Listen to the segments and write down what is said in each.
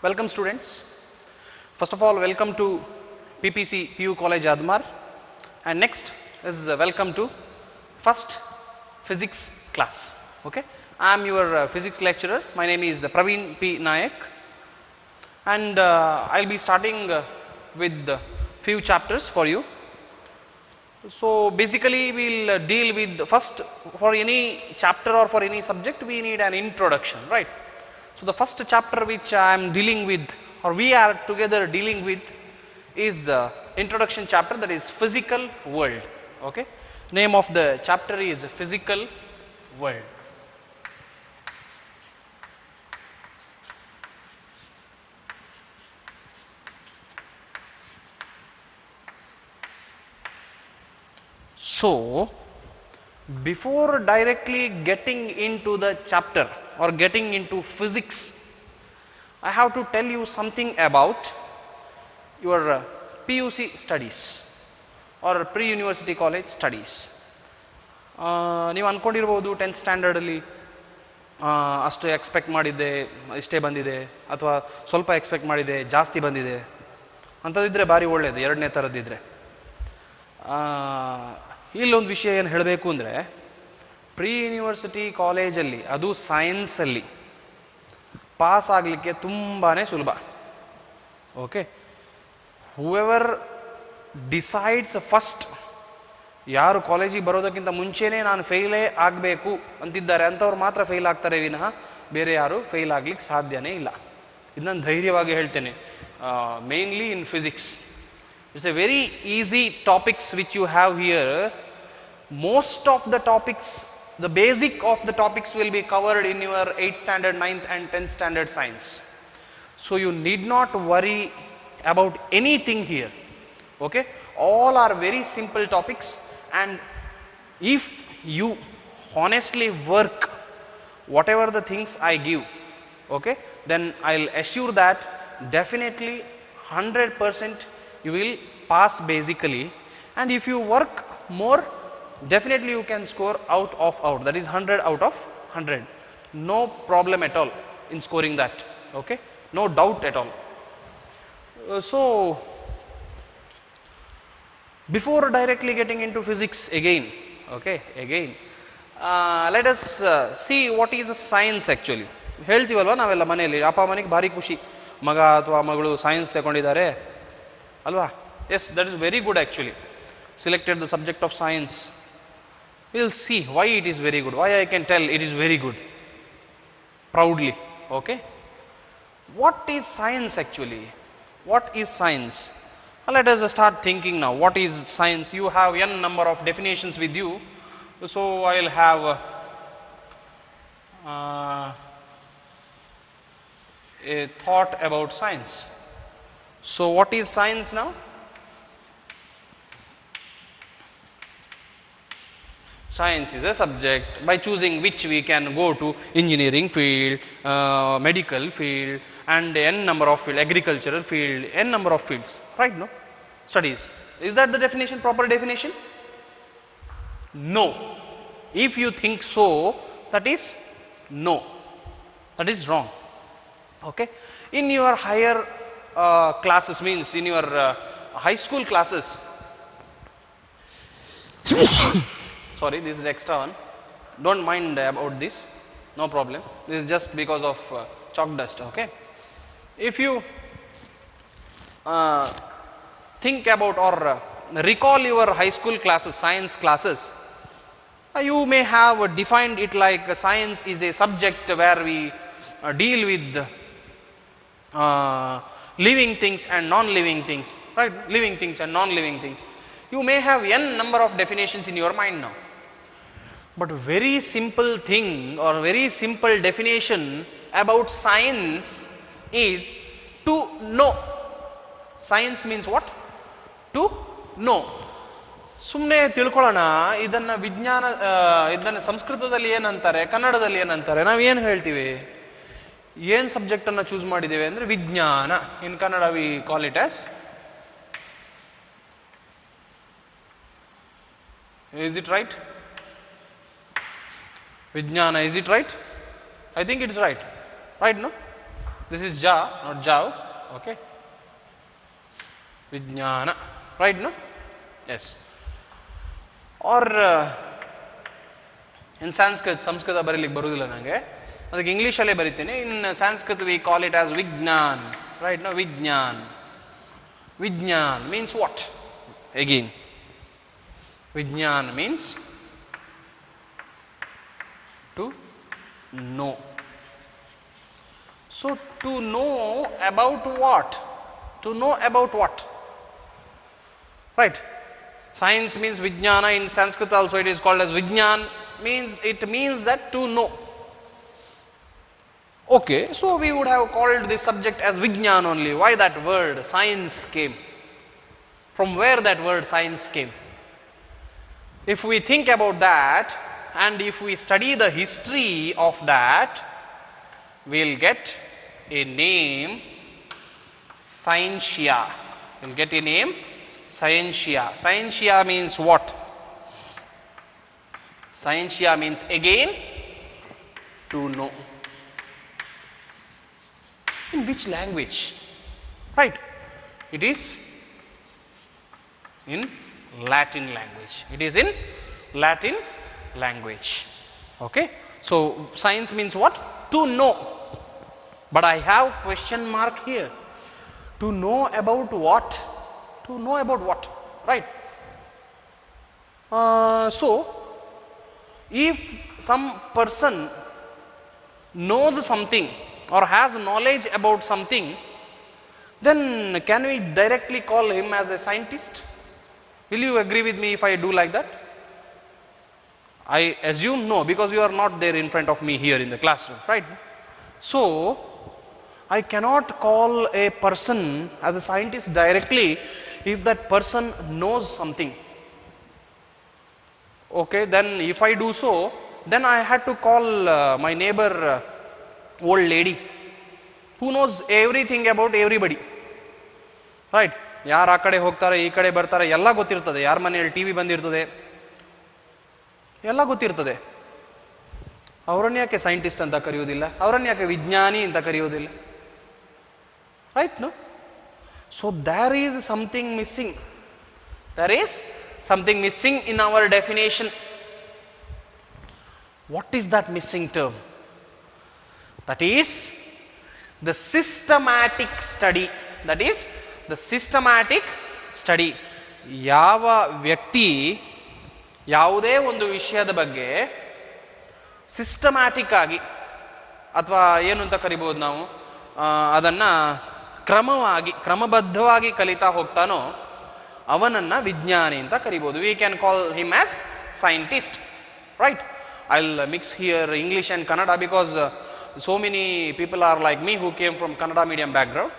Welcome students. First of all, welcome to PPC PU College Admar, and next is welcome to first physics class. Okay, I am your physics lecturer. My name is Praveen P. Nayak, and I will be starting with few chapters for you. So basically we will deal with first, for any chapter or for any subject we need an introduction, right? So the first chapter which I am dealing with, or we are together dealing with, is introduction chapter, that is physical world. Okay, name of the chapter is physical world. So before directly getting into the chapter or getting into physics, I have to tell you something about your PUC studies or pre-university college studies. ನೀವು ಅಂದ್ಕೊಂಡಿರ್ಬೋದು 10th ಸ್ಟ್ಯಾಂಡರ್ಡಲ್ಲಿ ಅಷ್ಟು expect ಮಾಡಿದ್ದೆ, ಇಷ್ಟೇ ಬಂದಿದೆ, ಅಥವಾ ಸ್ವಲ್ಪ expect ಮಾಡಿದೆ, ಜಾಸ್ತಿ ಬಂದಿದೆ ಅಂಥದ್ದಿದ್ದರೆ ಭಾರಿ ಒಳ್ಳೆಯದು. ಎರಡನೇ ಥರದ್ದಿದ್ದರೆ ಇಲ್ಲೊಂದು ವಿಷಯ ಏನು ಹೇಳಬೇಕು ಅಂದರೆ, ಪ್ರೀ ಯೂನಿವರ್ಸಿಟಿ ಕಾಲೇಜಲ್ಲಿ ಅದು ಸೈನ್ಸಲ್ಲಿ ಪಾಸ್ ಆಗಲಿಕ್ಕೆ ತುಂಬಾ ಸುಲಭ. ಓಕೆ, ಹೂಎವರ್ ಡಿಸೈಡ್ಸ್ ಫಸ್ಟ್, ಯಾರು ಕಾಲೇಜಿಗೆ ಬರೋದಕ್ಕಿಂತ ಮುಂಚೆನೇ ನಾನು ಫೇಲೇ ಆಗಬೇಕು ಅಂತಿದ್ದಾರೆ ಅಂಥವ್ರು ಮಾತ್ರ ಫೇಲ್ ಆಗ್ತಾರೆ ವಿನಃ ಬೇರೆ ಯಾರು ಫೇಲ್ ಆಗಲಿಕ್ಕೆ ಸಾಧ್ಯನೇ ಇಲ್ಲ. ಇದನ್ನು ಧೈರ್ಯವಾಗಿ ಹೇಳ್ತೇನೆ. Mainly in physics, it's a very easy topics which you have here. Most of the topics, the basic of the topics will be covered in your 8th standard, 9th and 10th standard science. So you need not worry about anything here. Okay, all are very simple topics, and if you honestly work whatever the things I give, okay, then I'll assure that definitely 100% you will pass basically, and if you work more, definitely you can score out, that is 100 out of 100. No problem at all in scoring that. Okay, no doubt at all. So before directly getting into physics again, okay, let us see what is a science actually. ಹೇಳ್ತೀವಲ್ವ ನಾವೆಲ್ಲ ಮನೆಯಲ್ಲಿ, ಅಪ್ಪ ಅಮ್ಮನಿಗೆ ಭಾರಿ ಖುಷಿ, ಮಗ ಅಥವಾ ಮಗಳು science ತಗೊಂಡಿದ್ದಾರೆ ಅಲ್ವಾ. Yes, that is very good actually. Selected the subject of science. We will see why it is very good, why I can tell it is very good proudly. Okay, what is science actually? What is science? Let us start thinking now. What is science? You have n number of definitions with you, so I will have a thought about science. So what is science now? Science is a subject by choosing which we can go to engineering field, medical field, and n number of field, agricultural field, n number of fields, right? No studies. Is that the definition, proper definition? No. If you think so, that is no, that is wrong. Okay, in your higher classes, means in your high school classes, sorry, this is extra one, don't mind about this, no problem, this is just because of chalk dust. Okay, if you think about or recall your high school classes, science classes, you may have defined it like science is a subject where we deal with living things and non-living things, right? Living things and non-living things. You may have n number of definitions in your mind now, but very simple thing or very simple definition about science is to know. Science means what? To know. ಸುಮ್ಮನೆ ತಿಳ್ಕೊಳ್ಳೋಣ, ಇದನ್ನು ವಿಜ್ಞಾನ, ಇದನ್ನು ಸಂಸ್ಕೃತದಲ್ಲಿ ಏನಂತಾರೆ, ಕನ್ನಡದಲ್ಲಿ ಏನಂತಾರೆ, ನಾವು ಏನು ಹೇಳ್ತೀವಿ, ಏನು ಸಬ್ಜೆಕ್ಟನ್ನು ಚೂಸ್ ಮಾಡಿದ್ದೇವೆ ಅಂದರೆ ವಿಜ್ಞಾನ. In Kannada we call it as, is it right? Vijnana, is it right? I think it is right, right? No, This is ja, not jav. Okay. Vijnana. Right, no? Yes. Or in Sanskrit, Samskrita ಬರೀಲಿಕ್ಕೆ ಬರುವುದಿಲ್ಲ ನನಗೆ, ಅದಕ್ಕೆ ಇಂಗ್ಲೀಷಲ್ಲೇ ಬರಿತೀನಿ. ಇನ್ Sanskrit we call it as Vijnan. Right, no? Vijnan. Vijnan means what? Again, Vijnan means to know. So to know about what? To know about what? Right. Science means Vijnana. In Sanskrit also it is called as Vijnan. It means that to know. Okay, so we would have called this subject as Vijnan only. Why that word science came? From where that word science came? If we think about that, and if we study the history of that, we will get a name Scientia. We will get a name Scientia. Scientia means what? Scientia means again to know. In which language? Right. It is in Latin language. It is in Latin language. Okay. So science means what? To know. But I have question mark here. To know about what? To know about what? Right. So if some person knows something or has knowledge about something, then can we directly call him as a scientist? Will you agree with me if I do like that? I assume no, because you are not there in front of me here in the classroom, right? So I cannot call a person as a scientist directly if that person knows something. Okay, then if I do so, then I had to call my neighbor old lady who knows everything about everybody. Right? ಯಾರು ಆ ಕಡೆ ಹೋಗ್ತಾರೆ, ಈ ಕಡೆ ಬರ್ತಾರೆ, ಎಲ್ಲ ಗೊತ್ತಿರ್ತದೆ. ಯಾರ ಮನೆಯಲ್ಲಿ ಟಿ ವಿ ಬಂದಿರ್ತದೆ, ಎಲ್ಲ ಗೊತ್ತಿರ್ತದೆ. ಅವರನ್ನು ಯಾಕೆ ಸೈಂಟಿಸ್ಟ್ ಅಂತ ಕರೆಯೋದಿಲ್ಲ? ಅವರನ್ನು ಯಾಕೆ ವಿಜ್ಞಾನಿ ಅಂತ ಕರೆಯೋದಿಲ್ಲ? Right, no? So there is something missing. There is something missing in our definition. What is that missing term? That is the systematic study. That is the systematic study. ಯಾವ ವ್ಯಕ್ತಿ ಯಾವುದೇ ಒಂದು ವಿಷಯದ ಬಗ್ಗೆ ಸಿಸ್ಟಮ್ಯಾಟಿಕ್ ಆಗಿ, ಅಥವಾ ಏನು ಅಂತ ಕರಿಬೋದು ನಾವು, ಅದನ್ನು ಕ್ರಮಬದ್ಧವಾಗಿ ಕಲಿತಾ ಹೋಗ್ತಾನೋ ಅವನನ್ನು ವಿಜ್ಞಾನಿ ಅಂತ ಕರಿಬೋದು. We can call him as scientist. Right. I will mix here English and Kannada because so many people are like me who came from Kannada medium background.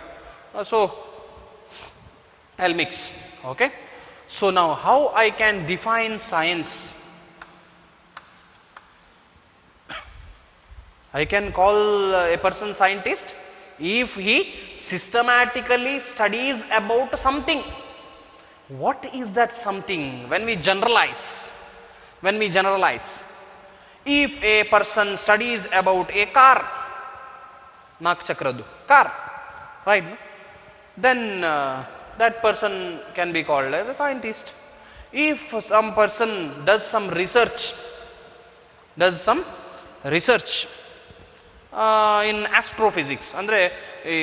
So I'll mix. Okay. So now how I can define science? I can call a person scientist if he systematically studies about something. What is that something? When we generalize, if a person studies about a car, ನಾಲ್ಕು ಚಕ್ರದ್ದು car, right? Then that person can be called as a scientist. If some person does some research in astrophysics, ಅಂದರೆ ಈ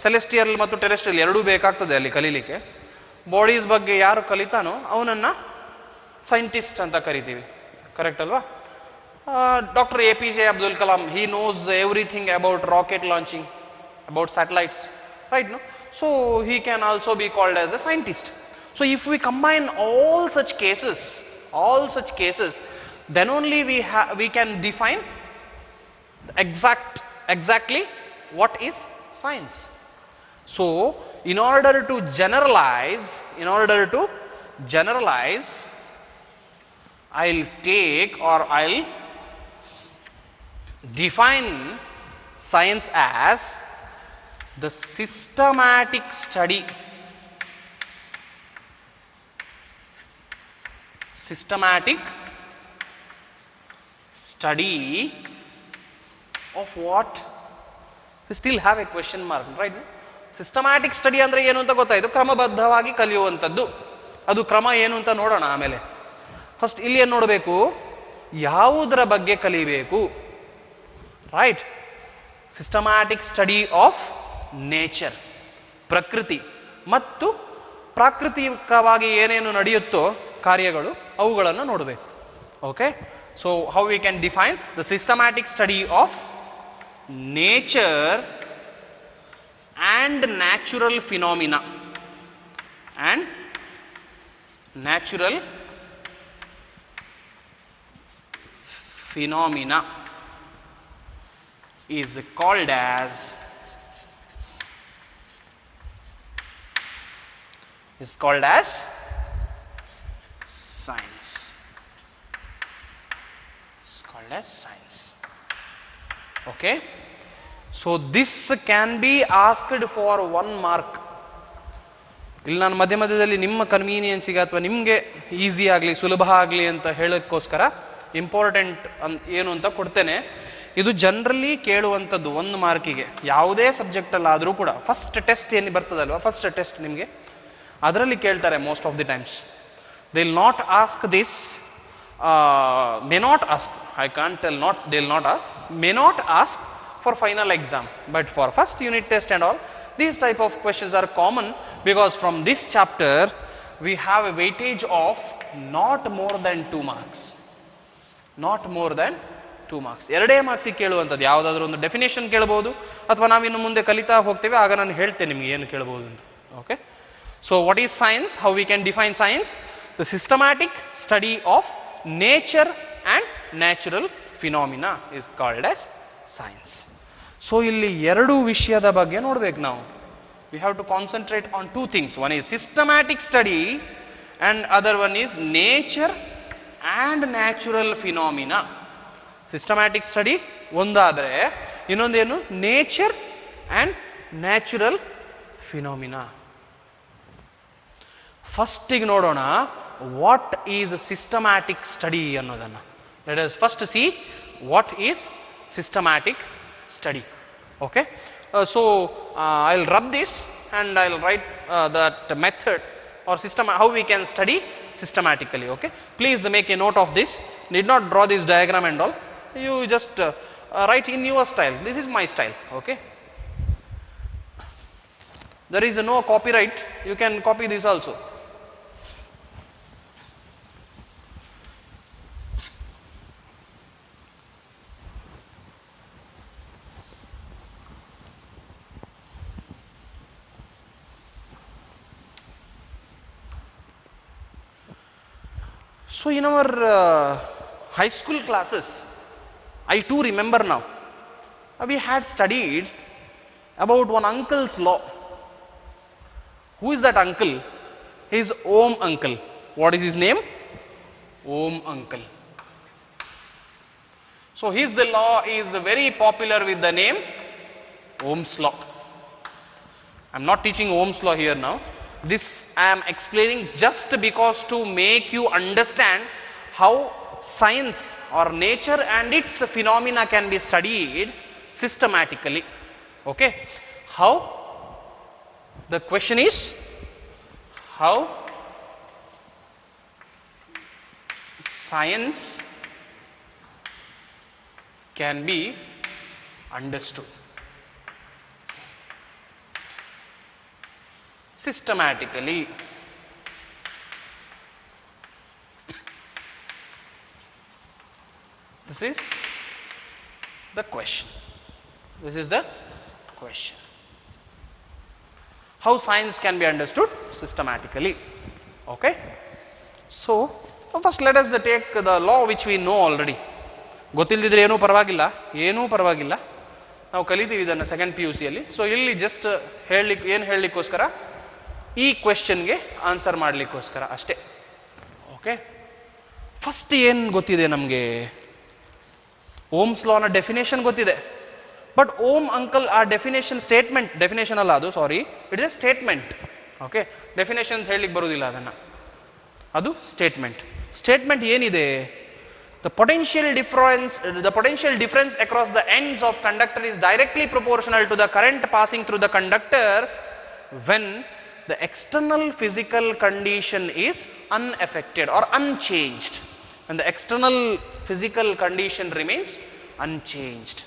celestial ಮತ್ತು terrestrial ಎರಡೂ ಬೇಕಾಗ್ತದೆ ಅಲ್ಲಿ ಕಲೀಲಿಕ್ಕೆ. Bodies ಬಗ್ಗೆ ಯಾರು ಕಲಿತಾನೋ ಅವನನ್ನು ಸೈಂಟಿಸ್ಟ್ ಅಂತ ಕರಿತೀವಿ. ಕರೆಕ್ಟ್ ಅಲ್ವಾ? Dr. APJ Abdul Kalam, he knows everything about rocket launching, about satellites, right? No? So he can also be called as a scientist. So if we combine all such cases, then only we can define exactly what is science. So in order to generalize, I'll take, or I'll define science as the systematic study of what? We still have A question mark, right? Systematic study ಅಂದರೆ ಏನು ಅಂತ ಗೊತ್ತಾಯಿತು, ಕ್ರಮಬದ್ಧವಾಗಿ ಕಲಿಯುವಂಥದ್ದು. ಅದು ಕ್ರಮ ಏನು ಅಂತ ನೋಡೋಣ ಆಮೇಲೆ. ಫಸ್ಟ್ ಇಲ್ಲಿ ಏನು ನೋಡಬೇಕು, ಯಾವುದರ ಬಗ್ಗೆ ಕಲಿಬೇಕು, right? Systematic study of nature, ಪ್ರಕೃತಿ ಮತ್ತು ಪ್ರಾಕೃತಿಕವಾಗಿ ಏನೇನು ನಡೆಯುತ್ತೋ ಕಾರ್ಯಗಳು ಅವುಗಳನ್ನು ನೋಡಬೇಕು. Okay, so how we can define the systematic study of nature and natural phenomena and natural phenomena is called as science. It's called as science. Okay, so this can be asked for 1 mark. ಇಲ್ಲಿ ನಾನು ಮಧ್ಯ ಮಧ್ಯದಲ್ಲಿ ನಿಮ್ಮ ಕನ್ವೀನಿಯನ್ಸಿಗೆ ಅಥವಾ ನಿಮಗೆ easy ಆಗಲಿ ಸುಲಭ ಆಗಲಿ ಅಂತ ಹೇಳೋಕ್ಕೋಸ್ಕರ ಇಂಪಾರ್ಟೆಂಟ್ ಏನು ಅಂತ ಕೊಡ್ತೇನೆ. ಇದು ಜನರಲಿ ಕೇಳುವಂಥದ್ದು 1 ಮಾರ್ಕಿಗೆ ಯಾವುದೇ ಸಬ್ಜೆಕ್ಟಲ್ಲಾದರೂ ಕೂಡ. ಫಸ್ಟ್ ಟೆಸ್ಟ್ ಏನು ಬರ್ತದಲ್ವ, ಫಸ್ಟ್ ಟೆಸ್ಟ್ ನಿಮಗೆ ಅದರಲ್ಲಿ ಕೇಳ್ತಾರೆ most of the times. They will not ask this, may not ask, I can't tell not, they will not ask, may not ask for final exam, but for first unit test and all, these type of questions are common because from this chapter we have a weightage of not more than 2 marks. Not more than 2 marks. 2 ಮಾರ್ಕ್ಸಿಗೆ ಕೇಳುವಂಥದ್ದು ಯಾವುದಾದ್ರೂ ಒಂದು definition ಕೇಳ್ಬೋದು, ಅಥವಾ ನಾವಿನ್ನು ಮುಂದೆ ಕಲಿತಾ ಹೋಗ್ತೇವೆ ಆಗ ನಾನು ಹೇಳ್ತೇನೆ ನಿಮಗೆ ಏನು ಕೇಳ್ಬೋದು ಅಂತ. Okay, so what is science, how we can define science? The systematic study of nature and natural phenomena is called as science. So ಇಲ್ಲಿ 2 ವಿಷಯದ ಬಗ್ಗೆ ನೋಡಬೇಕು ನಾವು. We have to concentrate on 2 things. One is systematic study and other one is nature and natural phenomena. Systematic study ಒಂದಾದರೆ ಇನ್ನೊಂದೇನು, nature and natural phenomena. ಫಸ್ಟಿಗೆ ನೋಡೋಣ what is a systematic study ಅನ್ನೋದನ್ನು. Let us first see what is systematic study. Okay, so I'll rub this and I'll write that method or system, how we can study systematically. Okay, please make a note of this. Need not draw this diagram and all, you just write in your style. This is my style. Okay, there is no copyright, you can copy this also. So in our high school classes, I too remember now, we had studied about one uncle's law. Who is that uncle? He is Ohm uncle. What is his name? Ohm uncle. So his law is very popular with the name Ohm's law. I am not teaching Ohm's law here now. This I am explaining just because to make you understand how science or nature and its phenomena can be studied systematically. Okay, how? The question is how science can be understood systematically. This is the question. This is the question. How science can be understood systematically. Okay, so first let us take the law which we know already. ಗೊತ್ತಿಲ್ಲದಿದ್ರೆ ಏನೂ ಪರವಾಗಿಲ್ಲ, ನಾವು ಕಲಿತೀವಿ ಇದನ್ನು second PUC ಯಲ್ಲಿ. So ಇಲ್ಲಿ just ಹೇಳಲಿಕ್ಕೋಸ್ಕರ ಈ ಕ್ವೆಶ್ಚನ್ಗೆ answer ಮಾಡಲಿಕ್ಕೋಸ್ಕರ ಅಷ್ಟೇ. Okay, first ಏನು ಗೊತ್ತಿದೆ ನಮಗೆ, ಓಮ್ಸ್ ಲಾನ ಡೆಫಿನೇಷನ್ ಗೊತ್ತಿದೆ. ಬಟ್ ಓಮ್ ಅಂಕಲ್ ಆ ಡೆಫಿನೇಷನ್ ಅಲ್ಲ ಅದು, sorry, it is a statement. Okay, definition ಹೇಳಲಿಕ್ಕೆ ಬರೋದಿಲ್ಲ ಅದನ್ನು, ಅದು ಸ್ಟೇಟ್ಮೆಂಟ್ ಏನಿದೆ, The potential difference across the ends of conductor is directly proportional to the current passing through the conductor when the external physical condition is unaffected or unchanged. When the external physical condition remains unchanged.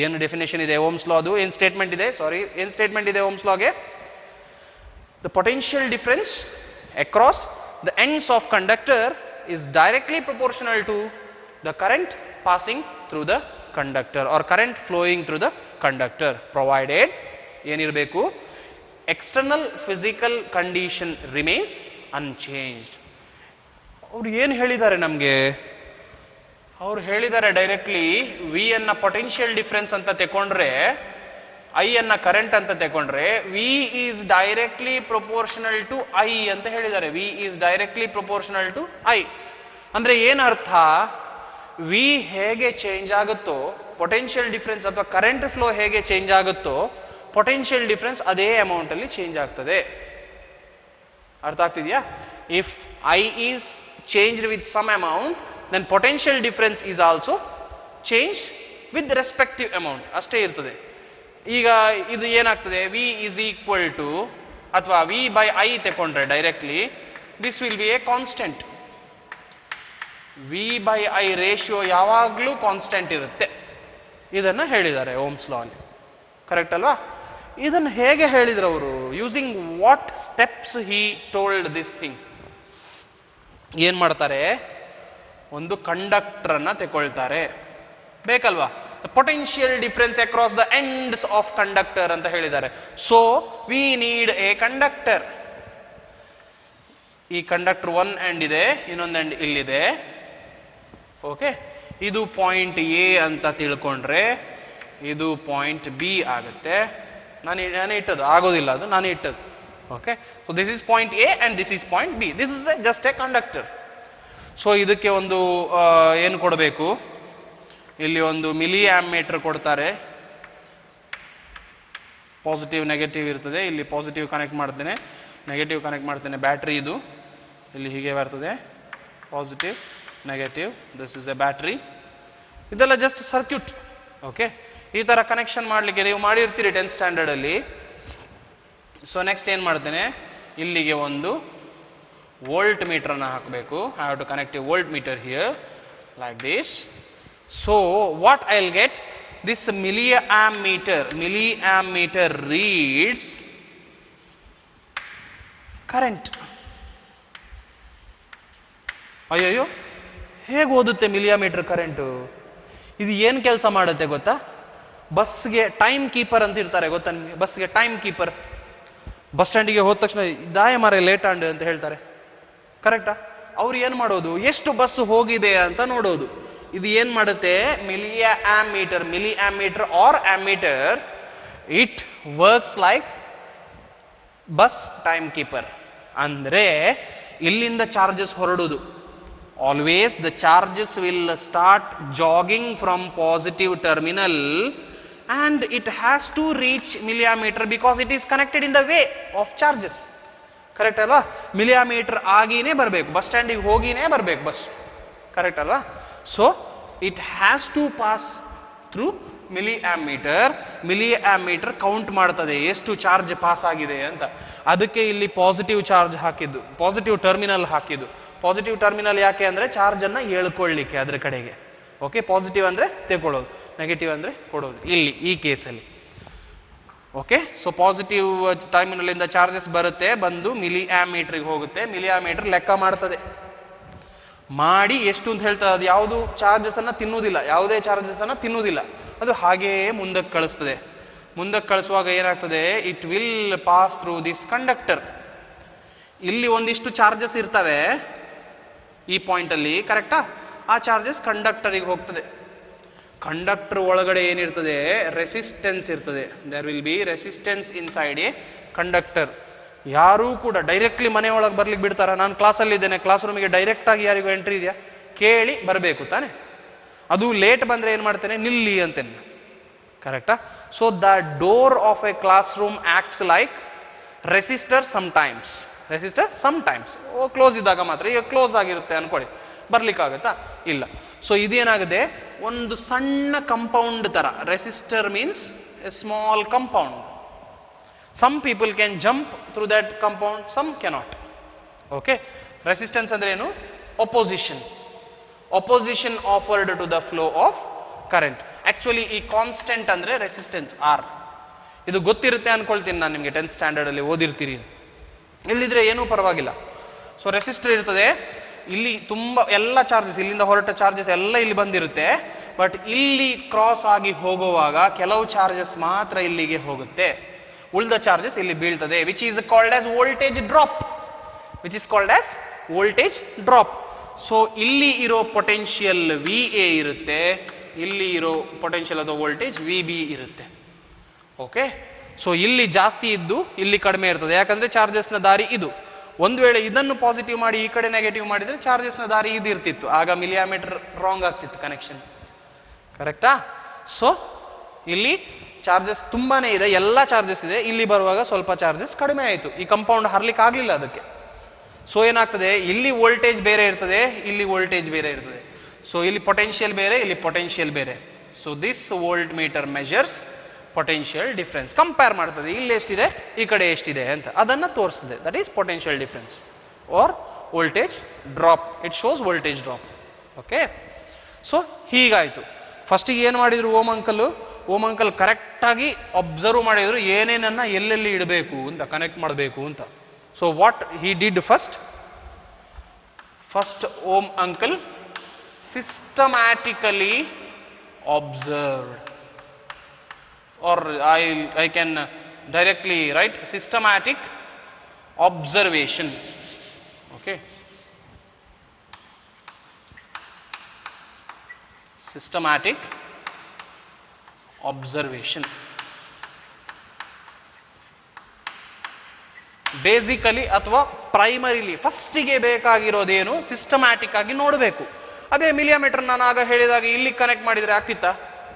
ಏನು definition ಇದೆ Ohm's law? ಅದು ಏನು statement ಇದೆ? ಏನು statement ಇದೆ Ohm's ಲಾಗೆ? The potential difference across the ends of conductor is directly proportional to the current passing through the conductor or current flowing through the conductor, provided ಏನಿರಬೇಕು? External physical condition remains unchanged. ಅವರು ಏನು ಹೇಳಿದ್ದಾರೆ ನಮಗೆ? ಅವ್ರು ಹೇಳಿದ್ದಾರೆ directly V ಅನ್ನ potential difference ಅಂತ ತಗೊಂಡ್ರೆ, ಐ ಅನ್ನ ಕರೆಂಟ್ ಅಂತ ತಗೊಂಡ್ರೆ, V is directly proportional to I ಅಂತ ಹೇಳಿದ್ದಾರೆ. V is directly proportional to I ಅಂದ್ರೆ ಏನರ್ಥ? ವಿ ಹೇಗೆ ಚೇಂಜ್ ಆಗುತ್ತೋ, ಪೊಟೆನ್ಷಿಯಲ್ ಡಿಫರೆನ್ಸ್ ಅಥವಾ ಕರೆಂಟ್ ಫ್ಲೋ ಹೇಗೆ ಚೇಂಜ್ ಆಗುತ್ತೋ, ಪೊಟೆನ್ಷಿಯಲ್ ಡಿಫರೆನ್ಸ್ ಅದೇ ಅಮೌಂಟ್ ಅಲ್ಲಿ ಚೇಂಜ್ ಆಗ್ತದೆ. ಅರ್ಥ ಆಗ್ತಿದೆಯಾ? If I is changed with some amount, then potential difference is also changed with the respective amount. ಅಷ್ಟೇ ಇರ್ತದೆ. ಈಗ ಇದು ಏನಾಗ್ತದೆ? ವಿ ಈಸ್ ಈಕ್ವಲ್ ಟು ಅಥವಾ ವಿ ಬೈ ಐ ತಗೊಂಡ್ರೆ directly, this will be a constant. V by I ratio ಯಾವಾಗಲೂ constant ಇರುತ್ತೆ. ಇದನ್ನು ಹೇಳಿದ್ದಾರೆ ಓಮ್ಸ್ ಲಾ ಅಲ್ಲಿ. ಕರೆಕ್ಟ್ ಅಲ್ವಾ? ಇದನ್ನು ಹೇಗೆ ಹೇಳಿದ್ರು ಅವರು? Using what steps he told this thing? ಏನು ಮಾಡ್ತಾರೆ? ಒಂದು ಕಂಡಕ್ಟರನ್ನು ತಗೊಳ್ತಾರೆ, ಬೇಕಲ್ವಾ? The potential difference across the ends of conductor ಅಂತ ಹೇಳಿದ್ದಾರೆ. So we need A conductor. ಈ ಕಂಡಕ್ಟರ್ ಒನ್ ಎಂಡ್ ಇದೆ, ಇನ್ನೊಂದು ಎಂಡ್ ಇಲ್ಲಿದೆ. ಓಕೆ, ಇದು ಪಾಯಿಂಟ್ ಎ ಅಂತ ತಿಳ್ಕೊಂಡ್ರೆ ಇದು ಪಾಯಿಂಟ್ ಬಿ ಆಗುತ್ತೆ. ನಾನು ಇಟ್ಟದ್ದು ಆಗೋದಿಲ್ಲ, ಅದು ನಾನು ಇಟ್ಟದ್ದು. Okay, so this is point A and this is point B. This is just a conductor. So ಇದಕ್ಕೆ ಒಂದು ಏನು ಕೊಡಬೇಕು? ಇಲ್ಲಿ ಒಂದು ಮಿಲಿ ಆಂಪೀಟರ್ ಕೊಡ್ತಾರೆ. ಪಾಸಿಟಿವ್ ನೆಗೆಟಿವ್ ಇರ್ತದೆ. ಇಲ್ಲಿ ಪಾಸಿಟಿವ್ ಕನೆಕ್ಟ್ ಮಾಡ್ತೇನೆ, ನೆಗೆಟಿವ್ ಕನೆಕ್ಟ್ ಮಾಡ್ತೇನೆ. ಬ್ಯಾಟ್ರಿ ಇದು ಇಲ್ಲಿ ಹೀಗೆ ಬರ್ತದೆ, positive negative. This is A battery. ಇದೆಲ್ಲ ಜಸ್ಟ್ ಸರ್ಕ್ಯೂಟ್. ಓಕೆ, ಈ ಥರ ಕನೆಕ್ಷನ್ ಮಾಡಲಿಕ್ಕೆ ನೀವು ಮಾಡಿರ್ತೀರಿ 10th ಸ್ಟ್ಯಾಂಡರ್ಡಲ್ಲಿ. ಸೊ ನೆಕ್ಸ್ಟ್ ಏನು ಮಾಡ್ತೇನೆ? ಇಲ್ಲಿಗೆ ಒಂದು ವೋಲ್ಟ್ ಮೀಟರನ್ನು ಹಾಕಬೇಕು. I have to connect a volt meter here like this. So what I will get? This milli amp meter reads current. ಅಯ್ಯಯ್ಯೋ, ಹೇಗೆ ಓದುತ್ತೆ ಮಿಲಿ ಆಂಪೀಟರ್ ಕರೆಂಟು? ಇದು ಏನು ಕೆಲಸ ಮಾಡುತ್ತೆ ಗೊತ್ತಾ? ಬಸ್ಗೆ ಟೈಮ್ ಕೀಪರ್ ಅಂತ ಇರ್ತಾರೆ, ಗೊತ್ತಾ ನಿಮಗೆ? ಬಸ್ಗೆ ಟೈಮ್ ಕೀಪರ್. ಬಸ್ ಸ್ಟ್ಯಾಂಡಿಗೆ ಹೋದ ತಕ್ಷಣ ದಾಯ ಮಾರೆ ಲೇಟ್ ಆಂಡ್ ಅಂತ ಹೇಳ್ತಾರೆ, ಕರೆಕ್ಟಾ? ಅವ್ರು ಏನು ಮಾಡೋದು? ಎಷ್ಟು ಬಸ್ ಹೋಗಿದೆ ಅಂತ ನೋಡೋದು. ಇದು ಏನು ಮಾಡುತ್ತೆ? Milli ammeter or ammeter, it works like bus time keeper. ಅಂದರೆ ಇಲ್ಲಿಂದ ಚಾರ್ಜಸ್ ಹೊರಡುವುದು. Always the charges will start jogging from positive terminal and it has to reach milliammeter because it is connected in the way of charges. Correct ಅಲ್ವಾ? Milliammeter ಆಗಿನೇ ಬರಬೇಕು, bus ಸ್ಟ್ಯಾಂಡಿಗೆ ಹೋಗಿನೇ ಬರಬೇಕು bus. Correct ಅಲ್ವಾ? So it has to pass through milli ammeter count ಮಾಡ್ತದೆ ಎಷ್ಟು charge pass ಆಗಿದೆ ಅಂತ. ಅದಕ್ಕೆ ಇಲ್ಲಿ ಪಾಸಿಟಿವ್ ಚಾರ್ಜ್ ಹಾಕಿದ್ದು, ಪಾಸಿಟಿವ್ ಟರ್ಮಿನಲ್ ಹಾಕಿದ್ದು. ಪಾಸಿಟಿವ್ ಟರ್ಮಿನಲ್ ಯಾಕೆ ಅಂದರೆ ಚಾರ್ಜನ್ನು ಎಳ್ಕೊಳ್ಳಿಕ್ಕೆ ಅದರ ಕಡೆಗೆ. ಓಕೆ, ಪಾಸಿಟಿವ್ ಅಂದರೆ ತೆಗೊಳ್ಳೋದು, ನೆಗೆಟಿವ್ ಅಂದರೆ ಕೊಡೋದು. ಇಲ್ಲಿ ಈ ಕೇಸಲ್ಲಿ ಓಕೆ. ಸೊ ಪಾಸಿಟಿವ್ ಟರ್ಮಿನಲಿಂದ ಚಾರ್ಜಸ್ ಬರುತ್ತೆ, ಬಂದು ಮಿಲಿ ಆಂಪೀಟರ್ಗೆ ಹೋಗುತ್ತೆ. ಮಿಲಿ ಆಂಪೀಟರ್ ಲೆಕ್ಕ ಮಾಡ್ತದೆ, ಮಾಡಿ ಎಷ್ಟು ಅಂತ ಹೇಳ್ತದೆ. ಅದು ಯಾವುದು ಚಾರ್ಜಸನ್ನು ತಿನ್ನುವುದಿಲ್ಲ, ಯಾವುದೇ ಚಾರ್ಜಸನ್ನು ತಿನ್ನುವುದಿಲ್ಲ, ಅದು ಹಾಗೆಯೇ ಮುಂದಕ್ಕೆ ಕಳಿಸ್ತದೆ. ಮುಂದಕ್ಕೆ ಕಳಿಸುವಾಗ ಏನಾಗ್ತದೆ? It will pass through this conductor. ಇಲ್ಲಿ ಒಂದಿಷ್ಟು ಚಾರ್ಜಸ್ ಇರ್ತವೆ ಈ ಪಾಯಿಂಟಲ್ಲಿ, ಕರೆಕ್ಟಾ? ಆ ಚಾರ್ಜಸ್ ಕಂಡಕ್ಟರಿಗೆ ಹೋಗ್ತದೆ. ಕಂಡಕ್ಟರ್ ಒಳಗಡೆ ಏನಿರ್ತದೆ? ರೆಸಿಸ್ಟೆನ್ಸ್ ಇರ್ತದೆ. There will be resistance inside a conductor. ಯಾರೂ ಕೂಡ ಡೈರೆಕ್ಟ್ಲಿ ಮನೆ ಒಳಗೆ ಬರ್ಲಿಕ್ಕೆ ಬಿಡ್ತಾರ? ನಾನು ಕ್ಲಾಸಲ್ಲಿದ್ದೇನೆ, ಕ್ಲಾಸ್ ರೂಮಿಗೆ ಡೈರೆಕ್ಟಾಗಿ ಯಾರಿಗೂ ಎಂಟ್ರಿ ಇದೆಯಾ? ಕೇಳಿ ಬರಬೇಕು ತಾನೆ. ಅದು ಲೇಟ್ ಬಂದರೆ ಏನು ಮಾಡ್ತೇನೆ? ನಿಲ್ಲಿ ಅಂತೇನೆ, ಕರೆಕ್ಟಾ? So the door of a class room acts like resistor some times. Close ಇದ್ದಾಗ ಮಾತ್ರ. ಈಗ ಕ್ಲೋಸ್ ಆಗಿರುತ್ತೆ ಅನ್ಕೊಳ್ಳಿ, ಬರ್ಲಿಕ್ಕಾಗತ್ತಾ? ಇಲ್ಲ. ಸೊ ಇದೇನಾಗಿದೆ, ಒಂದು ಸಣ್ಣ ಕಂಪೌಂಡ್ ಥರ. Resistor means a small compound. Some people can jump through that compound, some cannot. Okay, resistance ಅಂದ್ರೆ ಏನು? Opposition. Opposition offered to the flow of current. Actually ಈ ಕಾನ್ಸ್ಟೆಂಟ್ ಅಂದ್ರೆ ರೆಸಿಸ್ಟೆನ್ಸ್ ಆರ್. ಇದು ಗೊತ್ತಿರುತ್ತೆ ಅನ್ಕೊಳ್ತೀನಿ ನಾನು, ನಿಮಗೆ 10th ಸ್ಟ್ಯಾಂಡರ್ಡ್ ಅಲ್ಲಿ ಓದಿರ್ತೀರಿ. ಇಲ್ಲಿದ್ರೆ ಏನೂ ಪರವಾಗಿಲ್ಲ. ಸೊ ರೆಸಿಸ್ಟರ್ ಇರ್ತದೆ, ಇಲ್ಲಿ ತುಂಬ ಎಲ್ಲ ಚಾರ್ಜಸ್, ಇಲ್ಲಿಂದ ಹೊರಟ ಚಾರ್ಜಸ್ ಎಲ್ಲ ಇಲ್ಲಿ ಬಂದಿರುತ್ತೆ. ಬಟ್ ಇಲ್ಲಿ ಕ್ರಾಸ್ ಆಗಿ ಹೋಗುವಾಗ ಕೆಲವು ಚಾರ್ಜಸ್ ಮಾತ್ರ ಇಲ್ಲಿಗೆ ಹೋಗುತ್ತೆ, ಉಳಿದ ಚಾರ್ಜಸ್ ಇಲ್ಲಿ ಬೀಳ್ತದೆ. Which is called as voltage drop. Which is called as voltage drop. So ಇಲ್ಲಿ ಇರೋ ಪೊಟೆನ್ಷಿಯಲ್ VA ಇರುತ್ತೆ, ಇಲ್ಲಿ ಇರೋ ಪೊಟೆನ್ಷಿಯಲ್ ಅಥವಾ ವೋಲ್ಟೇಜ್ VB ಇರುತ್ತೆ. ಓಕೆ, ಸೊ ಇಲ್ಲಿ ಜಾಸ್ತಿ ಇದ್ದು ಇಲ್ಲಿ ಕಡಿಮೆ ಇರ್ತದೆ, ಯಾಕಂದ್ರೆ ಚಾರ್ಜಸ್ನ ದಾರಿ ಇದು. ಒಂದು ವೇಳೆ ಇದನ್ನು ಪಾಸಿಟಿವ್ ಮಾಡಿ ಈ ಕಡೆ ನೆಗೆಟಿವ್ ಮಾಡಿದರೆ ಚಾರ್ಜಸ್ನ ದಾರಿ ಇದು ಇರ್ತಿತ್ತು, ಆಗ ಮಿಲಿಯಾಮೀಟರ್ ರಾಂಗ್ ಆಗ್ತಿತ್ತು ಕನೆಕ್ಷನ್. ಕರೆಕ್ಟಾ? ಸೊ ಇಲ್ಲಿ ಚಾರ್ಜಸ್ ತುಂಬಾನೇ ಇದೆ, ಎಲ್ಲ ಚಾರ್ಜಸ್ ಇದೆ. ಇಲ್ಲಿ ಬರುವಾಗ ಸ್ವಲ್ಪ ಚಾರ್ಜಸ್ ಕಡಿಮೆ ಆಯಿತು, ಈ ಕಂಪೌಂಡ್ ಹರ್ಲಿಕ್ಕೆ ಆಗಲಿಲ್ಲ ಅದಕ್ಕೆ. ಸೊ ಏನಾಗ್ತದೆ, ಇಲ್ಲಿ ವೋಲ್ಟೇಜ್ ಬೇರೆ ಇರ್ತದೆ, ಇಲ್ಲಿ ವೋಲ್ಟೇಜ್ ಬೇರೆ ಇರ್ತದೆ. ಸೊ ಇಲ್ಲಿ ಪೊಟೆನ್ಷಿಯಲ್ ಬೇರೆ, ಇಲ್ಲಿ ಪೊಟೆನ್ಷಿಯಲ್ ಬೇರೆ. So this volt meter measures potential difference. Compare ಮಾಡ್ತದೆ, ಇಲ್ಲಿ ಎಷ್ಟಿದೆ ಈ ಕಡೆ ಎಷ್ಟಿದೆ ಅಂತ, ಅದನ್ನು ತೋರಿಸ್ತದೆ. That is potential difference or voltage drop. It shows voltage drop. Okay, so ಹೀಗಾಯಿತು. ಫಸ್ಟಿಗೆ ಏನು ಮಾಡಿದ್ರು ಓಮ್ ಅಂಕಲ್ ಕರೆಕ್ಟಾಗಿ ಅಬ್ಸರ್ವ್ ಮಾಡಿದ್ರು, ಏನೇನನ್ನ ಎಲ್ಲೆಲ್ಲಿ ಇಡಬೇಕು ಅಂತ, ಕನೆಕ್ಟ್ ಮಾಡಬೇಕು ಅಂತ. So what he did first Ohm uncle systematically observed, or I can directly write systematic observation. Okay, systematic observation. Basically ಅಥವಾ ಪ್ರೈಮರಿಲಿ ಫಸ್ಟಿಗೆ ಬೇಕಾಗಿರೋದೇನು, ಸಿಸ್ಟಮ್ಯಾಟಿಕ್ ಆಗಿ ನೋಡಬೇಕು. ಅದೇ ಮಿಲಿಯಾಮೀಟರ್ ನಾನು ಆಗ ಹೇಳಿದಾಗ ಇಲ್ಲಿ ಕನೆಕ್ಟ್ ಮಾಡಿದರೆ ಆಗ್ತಿತ್ತಾ?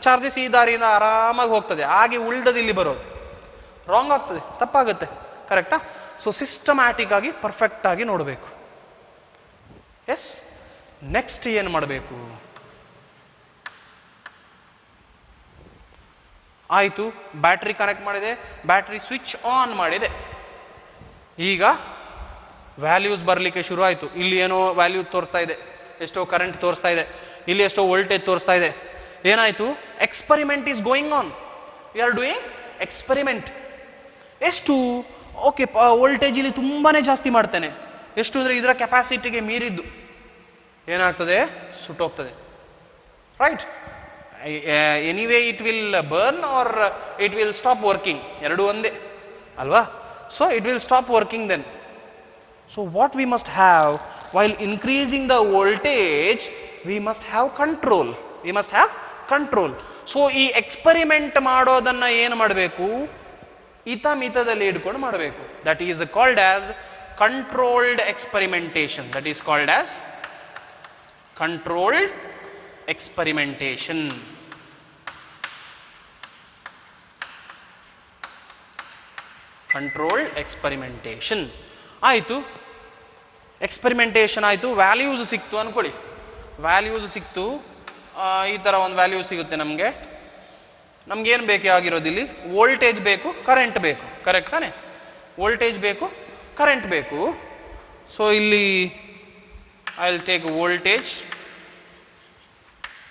ಚಾರ್ಜಸ್ ಈ ದಾರಿಯಿಂದ ಆರಾಮಾಗಿ ಹೋಗ್ತದೆ, ಹಾಗೆ ಉಳ್ದದ್ದು ಇಲ್ಲಿ ಬರೋದು ರಾಂಗ್ ಆಗ್ತದೆ, ತಪ್ಪಾಗುತ್ತೆ. ಕರೆಕ್ಟಾ? ಸೊ ಸಿಸ್ಟಮ್ಯಾಟಿಕ್ ಆಗಿ ಪರ್ಫೆಕ್ಟ್ ಆಗಿ ನೋಡಬೇಕು. ಎಸ್, ನೆಕ್ಸ್ಟ್ ಏನು ಮಾಡಬೇಕು? ಆಯಿತು, ಬ್ಯಾಟ್ರಿ ಕನೆಕ್ಟ್ ಮಾಡಿದೆ, ಬ್ಯಾಟ್ರಿ ಸ್ವಿಚ್ ಆನ್ ಮಾಡಿದೆ. ಈಗ ವ್ಯಾಲ್ಯೂಸ್ ಬರಲಿಕ್ಕೆ ಶುರು ಆಯಿತು. ಇಲ್ಲಿ ಏನೋ ವ್ಯಾಲ್ಯೂ ತೋರಿಸ್ತಾ ಇದೆ, ಎಷ್ಟೋ ಕರೆಂಟ್ ತೋರಿಸ್ತಾ ಇದೆ, ಇಲ್ಲಿ ಎಷ್ಟೋ ವೋಲ್ಟೇಜ್ ತೋರಿಸ್ತಾ ಇದೆ. ಏನಾಯಿತು? Experiment is going on. We are doing experiment. ಎಷ್ಟು? ಓಕೆ, ವೋಲ್ಟೇಜ್ ಇಲ್ಲಿ ತುಂಬಾ ಜಾಸ್ತಿ ಮಾಡ್ತೇನೆ. ಎಷ್ಟು ಅಂದರೆ ಇದರ ಕೆಪಾಸಿಟಿಗೆ ಮೀರಿದ್ದು ಏನಾಗ್ತದೆ? ಸುಟ್ಟೋಗ್ತದೆ. Right? Anyway it will burn or it will stop working, ಎರಡೂ ಒಂದೇ ಅಲ್ವಾ? So it will stop working then. So what we must have, while increasing the voltage, we must have control. We must have control. So ಈ experiment ಮಾಡೋದನ್ನ ಏನು ಮಾಡಬೇಕು? ಮಿತದಲ್ಲಿ ಇಟ್ಕೊಂಡು ಮಾಡಬೇಕು. That is called as controlled experimentation. That is called as controlled experimentation. Controlled experimentation ಆಯಿತು. Experimentation ಆಯಿತು, values ಸಿಕ್ತು ಅಂದ್ಕೊಳ್ಳಿ. ವ್ಯಾಲ್ಯೂಸ್ ಸಿಕ್ತು, ಈ ಥರ ಒಂದು ವ್ಯಾಲ್ಯೂ ಸಿಗುತ್ತೆ ನಮಗೆ. ನಮಗೇನು ಬೇಕಾಗಿರೋದಿಲ್ಲಿ? ವೋಲ್ಟೇಜ್ ಬೇಕು, ಕರೆಂಟ್ ಬೇಕು. ಕರೆಕ್ಟ್ ತಾನೆ? ವೋಲ್ಟೇಜ್ ಬೇಕು, ಕರೆಂಟ್ ಬೇಕು. ಸೊ ಇಲ್ಲಿ I will take voltage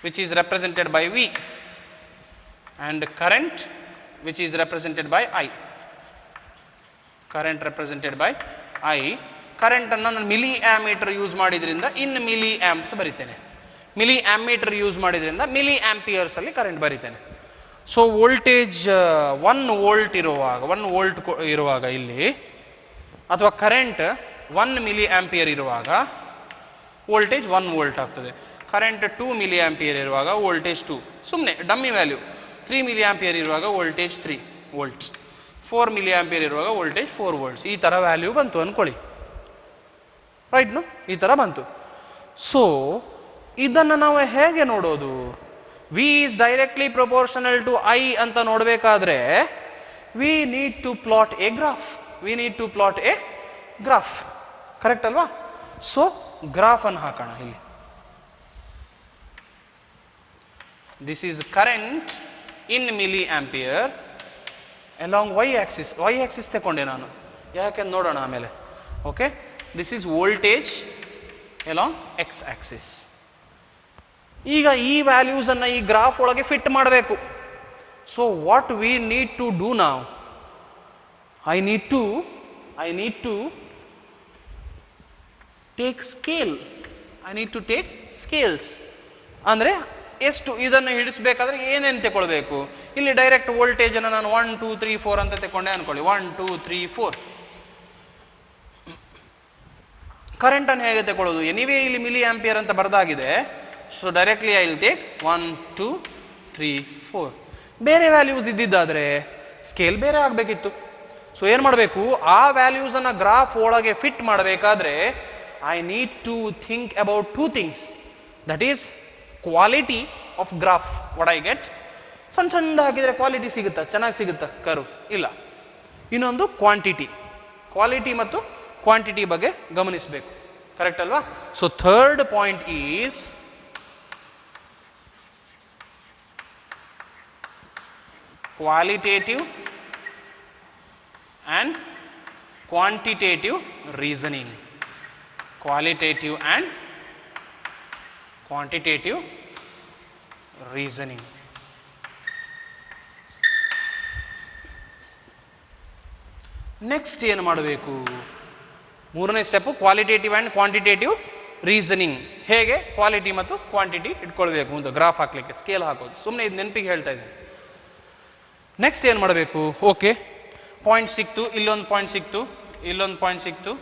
which is represented by V and current which is represented by I. Current represented by I. ಕರೆಂಟನ್ನು ನಾನು ಮಿಲಿ ಆ್ಯಮೀಟರ್ ಯೂಸ್ ಮಾಡಿದ್ರಿಂದ ಇನ್ ಮಿಲಿ ಆ್ಯಂಪ್ಸ್ ಬರಿತೇನೆ. Milli ammeter use ಮಾಡಿದ್ರಿಂದ milli ಆ್ಯಂಪಿಯರ್ಸಲ್ಲಿ current ಬರಿತೇನೆ. So voltage 1 volt ಇರುವಾಗ ಇಲ್ಲಿ, ಅಥವಾ ಕರೆಂಟ್ 1 ಮಿಲಿ ಆ್ಯಂಪಿಯರ್ ಇರುವಾಗ ವೋಲ್ಟೇಜ್ 1 ವೋಲ್ಟ್ ಆಗ್ತದೆ. ಕರೆಂಟ್ 2 ಮಿಲಿ ಆ್ಯಂಪಿಯರ್ ಇರುವಾಗ ವೋಲ್ಟೇಜ್ 2, ಸುಮ್ಮನೆ ಡಮ್ಮಿ ವ್ಯಾಲ್ಯೂ. 3 ಮಿಲಿ ಆ್ಯಂಪಿಯರ್ ಇರುವಾಗ ವೋಲ್ಟೇಜ್ 3 ವೋಲ್ಟ್ಸ್. 4 ಮಿಲಿ ಆ್ಯಂಪಿಯರ್ ಇರುವಾಗ ವೋಲ್ಟೇಜ್ 4 ವೋಲ್ಟ್ಸ್. ಈ ಥರ ವ್ಯಾಲ್ಯೂ ಬಂತು ಅಂದ್ಕೊಳ್ಳಿ. ರೈಟ್ನು? ಈ ಥರ ಬಂತು. ಸೊ ಇದನ್ನು ನಾವು ಹೇಗೆ ನೋಡೋದು? V is directly proportional to I ಅಂತ ನೋಡಬೇಕಾದ್ರೆ we need to plot a graph. We need to plot a graph. Correct ಅಲ್ವಾ? ಸೊ ಗ್ರಾಫ್ ಅನ್ನು ಹಾಕೋಣ ಇಲ್ಲಿ. This is current in milli ampere along Y axis ತಗೊಂಡೆ ನಾನು, ಯಾಕೆ ನೋಡೋಣ ಆಮೇಲೆ. Okay, this is voltage along X axis. ಈಗ ಈ ವ್ಯಾಲ್ಯೂಸನ್ನು ಈ ಗ್ರಾಫ್ ಒಳಗೆ ಫಿಟ್ ಮಾಡಬೇಕು. So what we need to do ನಾವ್, I need to take scale. I need to take scales. ಅಂದರೆ ಎಷ್ಟು ಇದನ್ನು ಹಿಡಿಸ್ಬೇಕಾದ್ರೆ ಏನೇನು ತಗೊಳ್ಬೇಕು. ಇಲ್ಲಿ ಡೈರೆಕ್ಟ್ ವೋಲ್ಟೇಜನ್ನು ನಾನು 1 2 3 4 ಅಂತ ತಗೊಂಡೆ ಅನ್ಕೊಳ್ಳಿ. 1 2 3 4. ಕರೆಂಟನ್ನು ಹೇಗೆ ತಗೊಳ್ಳೋದು, ಎನಿವೇ ಇಲ್ಲಿ ಮಿಲಿ ಆಂಪಿಯರ್ ಅಂತ ಬರೆದಾಗಿದೆ. So directly I will take 1 2 3 4. ಬೇರೆ ವ್ಯಾಲ್ಯೂಸ್ ಇದ್ದಿದ್ದಾದರೆ ಸ್ಕೇಲ್ ಬೇರೆ ಆಗಬೇಕಿತ್ತು. ಸೊ ಏನು ಮಾಡಬೇಕು, ಆ ವ್ಯಾಲ್ಯೂಸನ್ನು ಗ್ರಾಫ್ ಒಳಗೆ ಫಿಟ್ ಮಾಡಬೇಕಾದ್ರೆ I need to think about 2 things. That is quality of graph, what I get. ಸಣ್ಣ ಹಾಕಿದರೆ ಕ್ವಾಲಿಟಿ ಸಿಗುತ್ತಾ, ಚೆನ್ನಾಗಿ ಸಿಗುತ್ತಾ ಕರು, ಇಲ್ಲ. ಇನ್ನೊಂದು ಕ್ವಾಂಟಿಟಿ, ಕ್ವಾಲಿಟಿ ಮತ್ತು ಕ್ವಾಂಟಿಟಿ ಬಗ್ಗೆ ಗಮನಿಸಬೇಕು. ಕರೆಕ್ಟ್ ಅಲ್ವಾ. So third point is qualitative and quantitative reasoning. Qualitative and quantitative reasoning. Next ಏನು ಮಾಡಬೇಕು, ಮೂರನೇ step qualitative and quantitative reasoning. ಹೇಗೆ ಕ್ವಾಲಿಟಿ ಮತ್ತು ಕ್ವಾಂಟಿಟಿ ಇಟ್ಕೊಳ್ಬೇಕು ಮುಂದೆ ಗ್ರಾಫ್ ಹಾಕಲಿಕ್ಕೆ, ಸ್ಕೇಲ್ ಹಾಕೋದು. ಸುಮ್ಮನೆ ಇದು ನೆನಪಿಗೆ ಹೇಳ್ತಾ ಇದ್ದೀನಿ. ನೆಕ್ಸ್ಟ್ ಏನು ಮಾಡಬೇಕು, ಓಕೆ ಪಾಯಿಂಟ್ ಸಿಕ್ತು, ಇಲ್ಲೊಂದು ಪಾಯಿಂಟ್ ಸಿಕ್ತು, ಇಲ್ಲೊಂದು ಪಾಯಿಂಟ್ ಸಿಕ್ತು,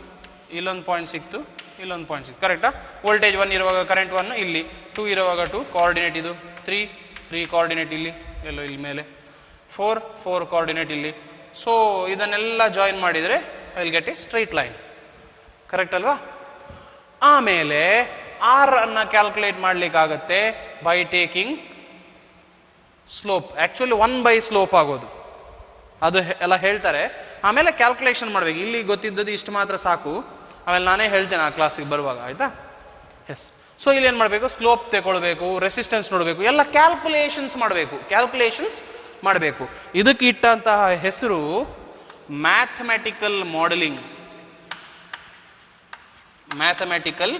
ಇಲ್ಲೊಂದು ಪಾಯಿಂಟ್ ಸಿಕ್ತು, ಇಲ್ಲೊಂದು ಪಾಯಿಂಟ್ ಸಿಕ್ತು. ಕರೆಕ್ಟಾ. ವೋಲ್ಟೇಜ್ 1 ಇರುವಾಗ ಕರೆಂಟ್ 1, ಇಲ್ಲಿ 2 ಇರುವಾಗ 2, ಕೋಆರ್ಡಿನೇಟ್ ಇದು 3 ಕೋಆರ್ಡಿನೇಟ್ ಇಲ್ಲಿ, ಎಲ್ಲೋ ಇಲ್ಲಿ ಮೇಲೆ 4 ಕೋಆರ್ಡಿನೇಟ್ ಇಲ್ಲಿ. ಸೊ ಇದನ್ನೆಲ್ಲ ಜಾಯಿನ್ ಮಾಡಿದರೆ I will get a straight line. Correct ಅಲ್ವಾ. ಆಮೇಲೆ ಆರ್ ಅನ್ನು ಕ್ಯಾಲ್ಕುಲೇಟ್ ಮಾಡಲಿಕ್ಕಾಗತ್ತೆ by taking slope. Actually 1 slope ಆಗೋದು, ಅದು ಎಲ್ಲ ಹೇಳ್ತಾರೆ. ಆಮೇಲೆ ಕ್ಯಾಲ್ಕುಲೇಷನ್ ಮಾಡಬೇಕು. ಇಲ್ಲಿ ಗೊತ್ತಿದ್ದದ್ದು ಇಷ್ಟು ಮಾತ್ರ ಸಾಕು, ಆಮೇಲೆ ನಾನೇ ಹೇಳ್ತೇನೆ ಆ ಕ್ಲಾಸಿಗೆ ಬರುವಾಗ, ಆಯಿತಾ. ಎಸ್. ಸೊ ಇಲ್ಲಿ ಏನು ಮಾಡಬೇಕು, ಸ್ಲೋಪ್ ತಗೊಳ್ಬೇಕು, ರೆಸಿಸ್ಟೆನ್ಸ್ ನೋಡಬೇಕು, ಎಲ್ಲ ಕ್ಯಾಲ್ಕುಲೇಷನ್ಸ್ ಮಾಡಬೇಕು. ಇದಕ್ಕೆ ಇಟ್ಟಂತಹ ಹೆಸರು ಮ್ಯಾಥಮೆಟಿಕಲ್ ಮಾಡೆಲಿಂಗ್. ಮ್ಯಾಥಮೆಟಿಕಲ್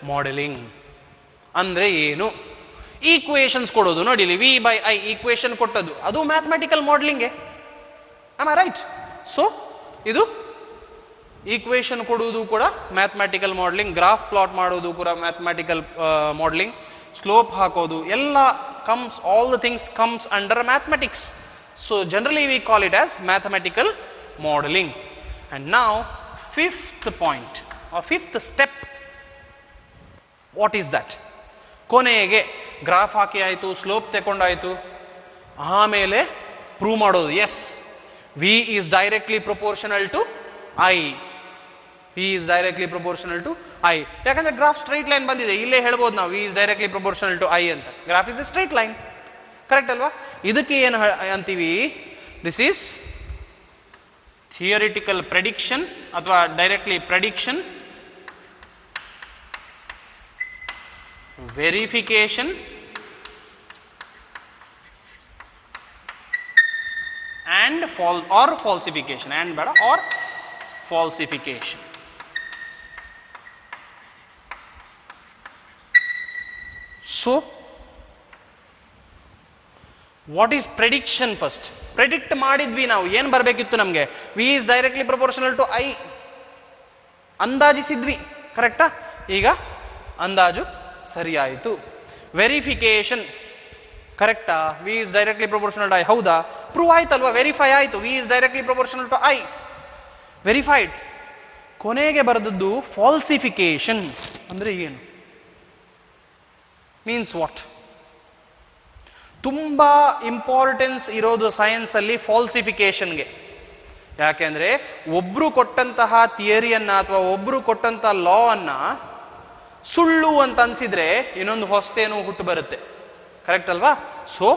ಮಾಡೆಲಿಂಗ್ ಅಂದರೆ ಏನು, ಈಕ್ವೇಷನ್ಸ್ ಕೊಡೋದು. ನೋಡಿ ಇಲ್ಲಿ V/I ಈಕ್ವೇಷನ್ ಕೊಟ್ಟದ್ದು, ಅದು ಮ್ಯಾಥಮೆಟಿಕಲ್ ಮಾಡೆಲಿಂಗ್ಗೆ. Am I right. ಸೊ ಇದು ಈಕ್ವೇಷನ್ ಕೊಡುವುದು ಕೂಡ ಮ್ಯಾಥಮೆಟಿಕಲ್ ಮಾಡೆಲಿಂಗ್, ಗ್ರಾಫ್ ಪ್ಲಾಟ್ ಮಾಡೋದು ಕೂಡ ಮ್ಯಾಥಮೆಟಿಕಲ್ ಮಾಡೆಲಿಂಗ್, ಸ್ಲೋಪ್ ಹಾಕೋದು ಎಲ್ಲ all the things comes under mathematics. So generally we call it as mathematical modeling. And now fifth point or fifth step, what is that? ಕೊನೆಗೆ graph ಹಾಕಿ ಆಯಿತು, slope ತಗೊಂಡಾಯಿತು, ಆಮೇಲೆ prove ಮಾಡೋದು. Yes, V is directly proportional to I. V is directly proportional to I. ಯಾಕಂದ್ರೆ graph straight line ಬಂದಿದೆ, ಇಲ್ಲೇ ಹೇಳ್ಬೋದು ನಾವು V is directly proportional to I ಅಂತ. Graph is A straight line. Correct ಅಲ್ವಾ. ಇದಕ್ಕೆ ಏನು ಅಂತೀವಿ, ದಿಸ್ ಈಸ್ ಥಿಯರಿಟಿಕಲ್ ಪ್ರೆಡಿಕ್ಷನ್ ಅಥವಾ directly prediction, verification and falsification, and ಬೇಡ, or falsification. So what is prediction? first predict ಮಾಡಿದ್ವಿ ನಾವು, ಏನು ಬರಬೇಕಿತ್ತು ನಮಗೆ, V is directly proportional to I ಅಂದಾಜಿಸಿದ್ವಿ. ಕರೆಕ್ಟಾ. ಈಗ ಅಂದಾಜು ಸರಿಯಾಯಿತು. ವೆರಿಫಿಕೇಶನ್ ಕರೆಕ್ಟಾ, V is directly proportional to I, ಹೌದಾ, ಪ್ರೂವ್ ಆಯ್ತಲ್ವಾ, ವೆರಿಫೈ ಆಯಿತು, V is directly proportional to I, verified. ಕೊನೆಗೆ ಬರೆದದ್ದು ಫಾಲ್ಸಿಫಿಕೇಶನ್ ಅಂದರೆ ಏನು, ಮೀನ್ಸ್ ವಾಟ್. ತುಂಬ ಇಂಪಾರ್ಟೆನ್ಸ್ ಇರೋದು ಸೈನ್ಸಲ್ಲಿ ಫಾಲ್ಸಿಫಿಕೇಶನ್ಗೆ. ಯಾಕೆಂದರೆ ಒಬ್ಬರು ಕೊಟ್ಟಂತಹ ಥಿಯರಿಯನ್ನು ಅಥವಾ ಒಬ್ಬರು ಕೊಟ್ಟಂಥ ಲಾ ಅನ್ನು ಸುಳ್ಳು ಅಂತ ಅನಿಸಿದರೆ ಇನ್ನೊಂದು ಹೊಸತೇನೋ ಹುಟ್ಟು ಬರುತ್ತೆ. ಕರೆಕ್ಟ್ ಅಲ್ವಾ. ಸೊ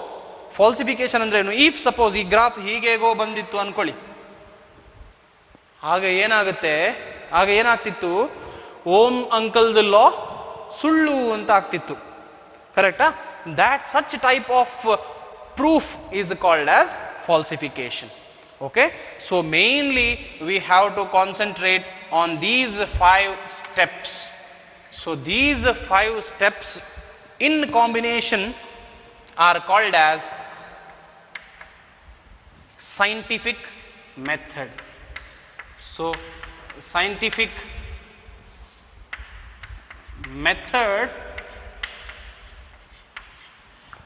ಫಾಲ್ಸಿಫಿಕೇಶನ್ ಅಂದ್ರೆ ಏನು, ಇಫ್ ಸಪೋಸ್ ಈ ಗ್ರಾಫ್ ಹೀಗೇಗೋ ಬಂದಿತ್ತು ಅನ್ಕೊಳ್ಳಿ, ಆಗ ಏನಾಗ್ತಿತ್ತು, ಓಂ ಅಂಕಲ್ದ ಲಾ ಸುಳ್ಳು ಅಂತ ಆಗ್ತಿತ್ತು. ಕರೆಕ್ಟಾ? that such type of proof is called as falsification. Okay, so mainly we have to concentrate on these 5 steps. So these 5 steps in combination are called as scientific method. So scientific method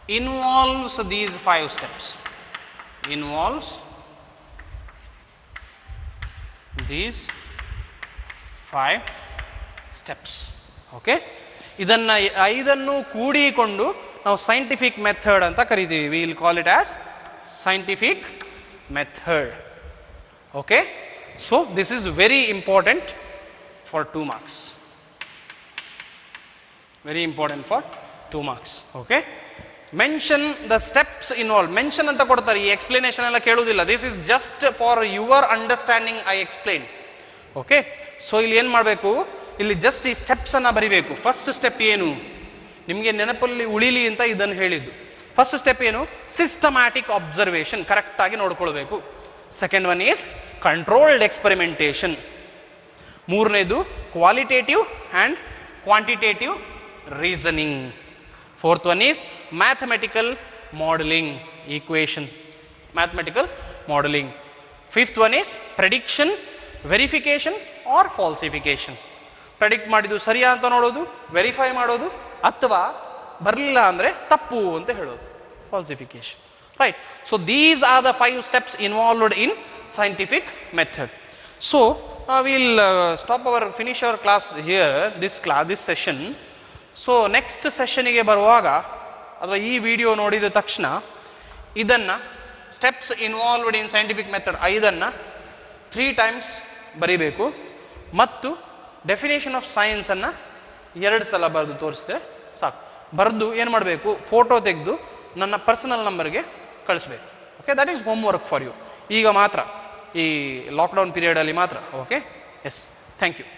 involves these 5 steps, involves these 5 steps. Okay, ಇದನ್ನು 5 ಕೂಡಿಕೊಂಡು ನಾವು scientific method ಅಂತ ಕರಿತೀವಿ. We will call it as scientific method. Okay, so this is very important for 2 marks. Very important for 2 marks. Okay, mention the steps involve. Mention ಅಂತ ಕೊಡ್ತಾರೆ, ಈ explanation ಎಲ್ಲ ಕೇಳುವುದಿಲ್ಲ. This is just for your understanding I explain. Okay, so ಇಲ್ಲಿ ಏನು ಮಾಡಬೇಕು, ಇಲ್ಲಿ just ಈ ಸ್ಟೆಪ್ಸನ್ನು ಬರಿಬೇಕು. ಫಸ್ಟ್ ಸ್ಟೆಪ್ ಏನು, ನಿಮಗೆ ನೆನಪಲ್ಲಿ ಉಳಿಲಿ ಅಂತ ಇದನ್ನು ಹೇಳಿದ್ದು. ಫಸ್ಟ್ ಸ್ಟೆಪ್ ಏನು, ಸಿಸ್ಟಮ್ಯಾಟಿಕ್ ಅಬ್ಸರ್ವೇಷನ್, ಕರೆಕ್ಟಾಗಿ ನೋಡ್ಕೊಳ್ಬೇಕು. Second one is controlled experimentation. ಮೂರನೇದು qualitative and quantitative reasoning. Fourth one is mathematical modeling, equation, mathematical modeling. Fifth one is prediction, verification or falsification. Predict ಮಾಡಿದ್ದು ಸರಿಯಾ ಅಂತ ನೋಡೋದು, ವೆರಿಫೈ ಮಾಡೋದು, ಅಥವಾ ಬರಲಿಲ್ಲ ಅಂದರೆ ತಪ್ಪು ಅಂತ ಹೇಳೋದು, falsification. Right. So these are the 5 steps involved in scientific method. So we'll finish our class here, this session. So next ಸೆಷನಿಗೆ ಬರುವಾಗ ಅಥವಾ ಈ ವಿಡಿಯೋ ನೋಡಿದ ತಕ್ಷಣ ಇದನ್ನು steps involved in scientific method 5 3 times ಬರೀಬೇಕು. ಮತ್ತು ಡೆಫಿನೇಷನ್ ಆಫ್ ಸೈನ್ಸನ್ನು 2 ಸಲ ಬರೆದು ತೋರಿಸಿದ್ರೆ ಸಾಕು. ಬರೆದು ಏನು ಮಾಡಬೇಕು, ಫೋಟೋ ತೆಗೆದು ನನ್ನ ಪರ್ಸನಲ್ ನಂಬರ್ಗೆ ಕಳಿಸ್ಬೇಕು. Okay, that is home work for you. ಈಗ ಮಾತ್ರ, ಈ ಲಾಕ್ಡೌನ್ ಪೀರಿಯಡಲ್ಲಿ ಮಾತ್ರ. Okay, yes, thank you.